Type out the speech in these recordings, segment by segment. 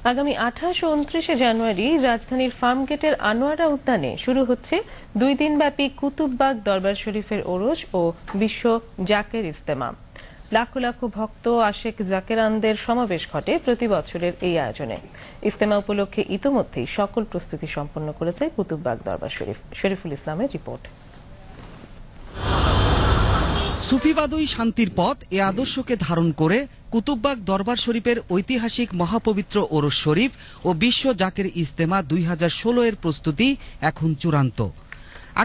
আগামী 28 ও 29 জানুয়ারি রাজধানীর ফার্মগেটের আনোয়ারা উদ্যানে শুরু হচ্ছে 2 দিনব্যাপী কুতুববাগ দরবার শরীফের ওরস ও বিশ্ব জাকের ইজতেমা। লাখো লাখো ভক্ত আশেক জাকেরানদের সমাবেশ ঘটে প্রতি বছরের এই আয়োজনে। ইজতেমা উপলক্ষে ইতোমধ্যেই সকল প্রস্তুতি সম্পন্ন করেছে কুতুববাগ দরবার শরীফ। শরীফুল ইসলামের রিপোর্ট। সুফিবাদই শান্তির পথ এ আদর্শকে ধারণ করে কুতুববাগ দরবার শরীফের ঐতিহাসিক মহাপবিত্র ওরস শরীফ ও বিশ্ব জাকের ইজতেমা 2016 এর প্রস্তুতি এখন চূড়ান্ত।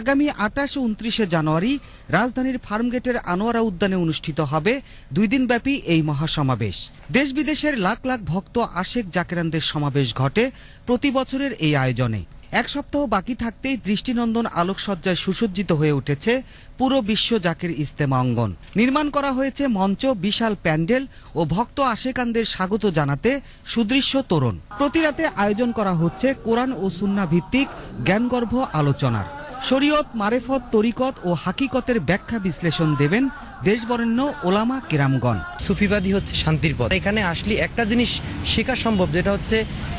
আগামী 28 ও 29 জানুয়ারি রাজধানীর ফার্মগেটের আনোয়ারা উদ্যানে অনুষ্ঠিত হবে 2 দিনব্যাপী এই মহাসমাবেশ। দেশ বিদেশের লাখ লাখ ভক্ত আশেক জাকেরানদের সমাবেশ ঘটে প্রতি বছরের এই আয়োজনে। এক সপ্তাহ বাকি থাকতেই দৃষ্টিনন্দন আলোকসজ্জায় সুসজ্জিত হয়ে উঠেছে পুরো বিশ্ব জাকের ইজতেমা অঙ্গন। নির্মাণ করা হয়েছে মঞ্চ, বিশাল প্যান্ডেল ও ভক্ত আশেকানদের স্বাগত জানাতে সুদৃশ্য তোরণ। প্রতি রাতে আয়োজন করা হচ্ছে কোরআন ও সুন্নাহ ভিত্তিক জ্ঞানগর্ভ আলোচনার। শরীয়ত, মারেফত, তরিকত ও হাকিকতের ব্যাখ্যা বিশ্লেষণ দেবেন দেশবরেণ্য ওলামা কেরামগণ। সুফিবাদী হচ্ছে শান্তির পথ। এখানে আসলে একটা জিনিস শেখা সম্ভব, যেটা হচ্ছে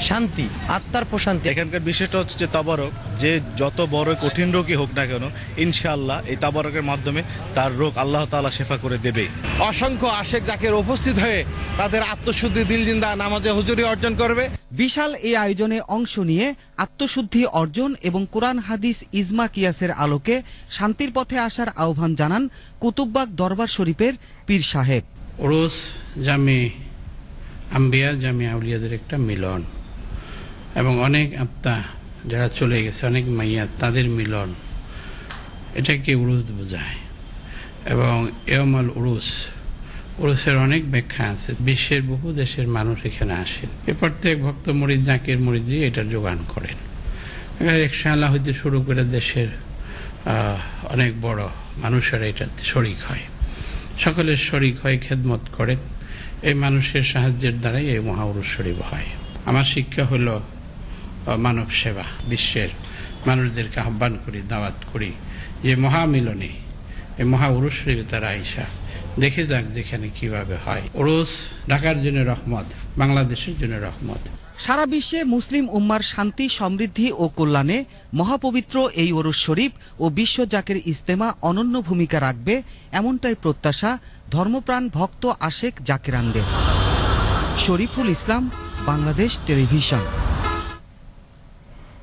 শান্তি, আত্মার প্রশান্তি। এখানকার বিষয়টা হচ্ছে যে তাবারক, যে যত বড় কঠিন রোগী হোক না কেন ইনশাআল্লাহ এই তাবারকের মাধ্যমে তার রোগ আল্লাহ তাআলা শেফা করে দেবে। অসংখ্য আশেক জাকের উপস্থিত হয়ে তাদের আত্মশুদ্ধি, দিলজিন্দা নামাজে হুজুরি অর্জন করবে। বিশাল এই আয়োজনে অংশ নিয়ে আত্মশুদ্ধি অর্জন এবং কোরআন হাদিস ইজমা কিয়াসের আলোকে শান্তির পথে আসার আহ্বান জানান কুতুববাগ দরবার শরীফের পীর সাহেব। ওরস জামে আম্বিয়া, জামে আউলিয়াদের একটা মিলন, এবং অনেক আত্মা যারা চলে গেছে, অনেক মাইয়া, তাদের মিলন, এটাকে উরুস বোঝায়। এবং এমাল উরুসের অনেক ব্যাখ্যা আছে। বিশ্বের বহু দেশের মানুষ এখানে আসেন। এ প্রত্যেক ভক্ত মুরিদ, জাকের মুরিদি এটার যোগান করেন। রিকশাওয়ালা হইতে শুরু করে দেশের অনেক বড় মানুষেরা এটাতে শরিক হয়, সকলের শরিক হয়, খেদমত করেন। এই মানুষের সাহায্যের দ্বারাই এই মহা উরুস শরীফ হয়। আমার শিক্ষা হলো মানব সেবা। বিশ্বের মানুষদেরকে আহ্বান করি, দাওয়াত করি যে মহামিলনে এই মহা উরুস শরীফে তারা আইসা দেখে যাক যেখানে কিভাবে হয়। উরুস ঢাকার জন্য রহমত, বাংলাদেশের জন্য রহমত। সারা বিশ্বে মুসলিম উম্মার শান্তি, সমৃদ্ধি ও কল্যাণে মহাপবিত্র এই ওরস শরীফ ও বিশ্ব জাকের ইজতেমা অনন্য ভূমিকা রাখবে, এমনটাই প্রত্যাশা ধর্মপ্রাণ ভক্ত আশেক জাকেরানদের। শরীফুল ইসলাম, বাংলাদেশ টেলিভিশন।